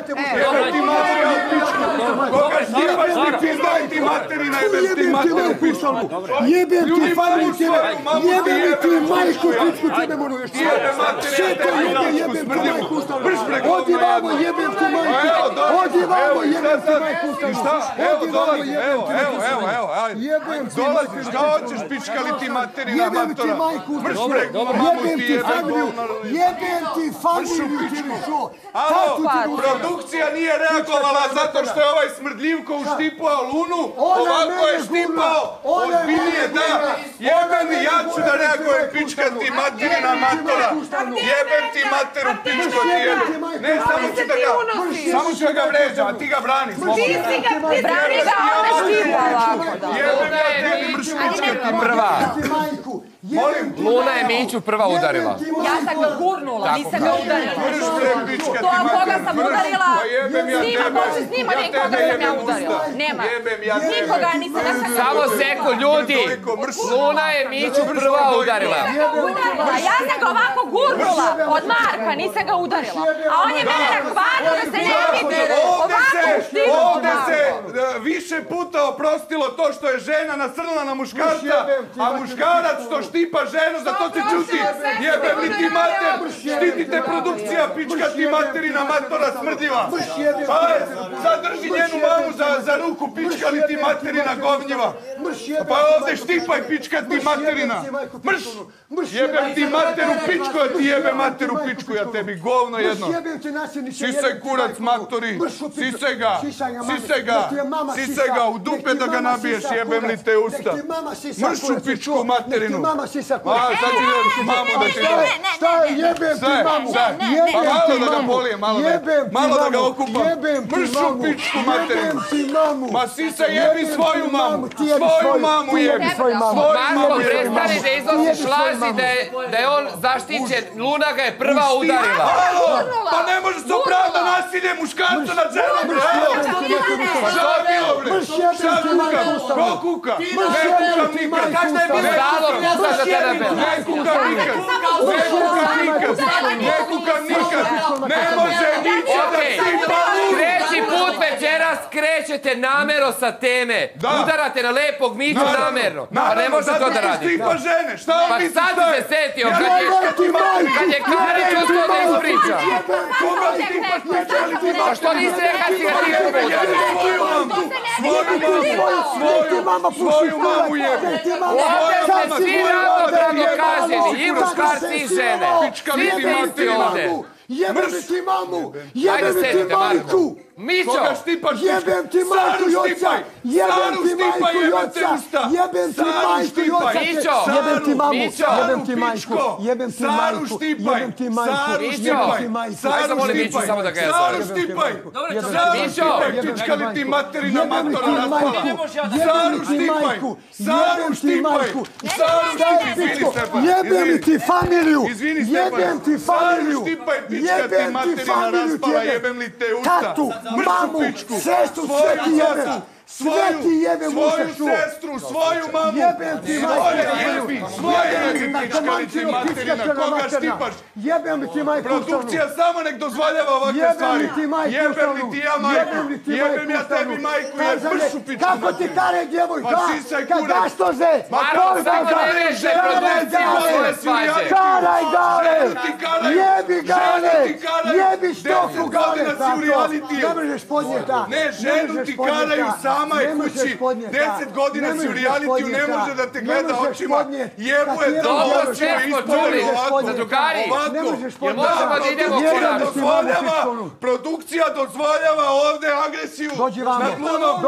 te muška. Jebem ti materinu pičku. Koga štipaš ti pizdaj ti materina, jebem ti materinu pičku. Jebem ti familiju tebe, jebem ti majku pičku tebe moru još. Sve to jebem ti majku ustanu. Odi vamo, jebem ti majku. Odi vamo, jebem ti majku ustanu. Šta? Evo dolazi, evo. Dolazi, šta hoćeš pičkali ti materina matora? Mrš preko, mamu ti jebem. Jebem ti familiju tebe šo. Alo, produkcija nije reagovala zato što je ovaj smrdljivko uštipao Lunu. Ovako je štipao, ozbiljnije da. Jebem i ja ću da reagujem pička ti materina matora. Jebem ti materu pičko ti jebem. Ne, samo ću ga vređa, a ti ga brani. Ti si ga, brani ga, ona štipa ovako. Jebem ja tebi mrš pička ti prva. Luna je Miću prva udarila. Ja sam ga gurnula, nisam ga udarila. Mrš bre pička ti To koga sam materina. udarila, Jebem ja snima, tebe. može snima nekoga sam ja udarila. Nema. Nikoga nisam ja Samo sekund, ljudi. Luna je Miću prva udarila. Ja sam ga ovako gurnula od Marka, nisam ga udarila. A on je mene nakvarno da se ne vidi. Ovako uštivo. Ovde se više puta oprostilo to što je žena nasrnula na muškarca, a muškarac što štipa ženu, za to se čuti. Jebem li ti mater, štitite produkcija, pička ti materina matora smrdljiva. Pa zadrži njenu mamu za ruku, pička li ti materina govnjiva. Pa ovde štipaj, pička ti materina. Mrš! Jebem ti materu pičku, ja ti jebem materu pičku, ja tebi govno jedno. Sisaj kurac matori, sisaj ga, u dupe da ga nabiješ, jebem li te usta. Mršu pičku materinu. A sad ću mamu da ti dam. Šta je, jebem ti mamu. Pa malo da ga polijem, malo da ga okupam. Mršu pičku materinu. Ma sisaj, jebi svoju mamu. Svoju mamu jebi. Marko, prestani da iznosiš laži da je on zaštićen. Luna ga je prva udarila. Pa ne može se opravda nasilje muškarca nad ženom, bre. Pa šta je bilo, bre? Šta kukam? Ko kuka? Ne kukam nikad. Stalo kuka za tebe. Ne kukam nikad. Ne kukam nikad. Ne može ničo da štipa Lunu. Treći put večeras krećete namjerno sa teme. Udarate na lepog Miću namjerno. Pa ne može to da radite. Štipa žene. Šta Pa on misli sad šta se je? setio kad je Karić uspio da ispriča. Koga štipaš pičali ti mamu? Pa što nisi rekao si ga ti udarila? Svoju mamu jebi. Ovdje ste svi ravnopravno kažnjeni, i muškarci i žene. Svi ste isti ovdje. Jebem ti mamu, jebem ti majku. Mićo! Koga štipaš? Jebem ti majku i oca! Jebem ti majku i oca! Jebem ti majku i oca! Mićo! Jebem ti mamu! Mićo! Jebem ti majku! Jebem ti majku! Jebem ti majku! Mićo! Ajde molim Miću samo da ga ja Saru zovem. štipaj! Mićo! Pička li ti materina Jebem matora ti raspala? majku! Saru Jebem ti štipaj! majku! Saru Jebem ti štipaj! majku! Saru štipaj! Izvini, Stefan! Jebem ti familiju! Izvini, Stefan! Jebem ti familiju! Saru štipaj, pička ti Jebem ti materina familiju raspala, tebe! jebem li te usta? Tatu, Mršu mamu, pičku! sestru, sve ti jebem! Sve ti jebem svoju ušašu! sestru, svoju mamu! Jebem ti majku! Svoje jebi, pička li ti materina! Koga štipaš? Jebem ti majku! Produkcija samo nek dozvoljava ovakve stvari. Jebem li ti ja majku? Jebem ja tebi majku, jer mršu pičku. Kako ti kare djevojka? Pa sisaj kurac. Zašto ze? Marko, samo ne reže produkciju svoje svađe. Karaj gale! Ženu ti karaju. Jebi gale! Ženu ti karaju. Jebi štoku 10 gale! godina si u realitiju. Ne možeš podnijeti. Ne, ženu ti karaju, sama je kući. 10 godina si u realitiju, ne može da te gleda očima. Jebu je to Dobro, sve smo čuli. Za drugari. Jer možemo da idemo korak. Produkcija dozvoljava ovde agresiju Dođi vamo. nad Lunom.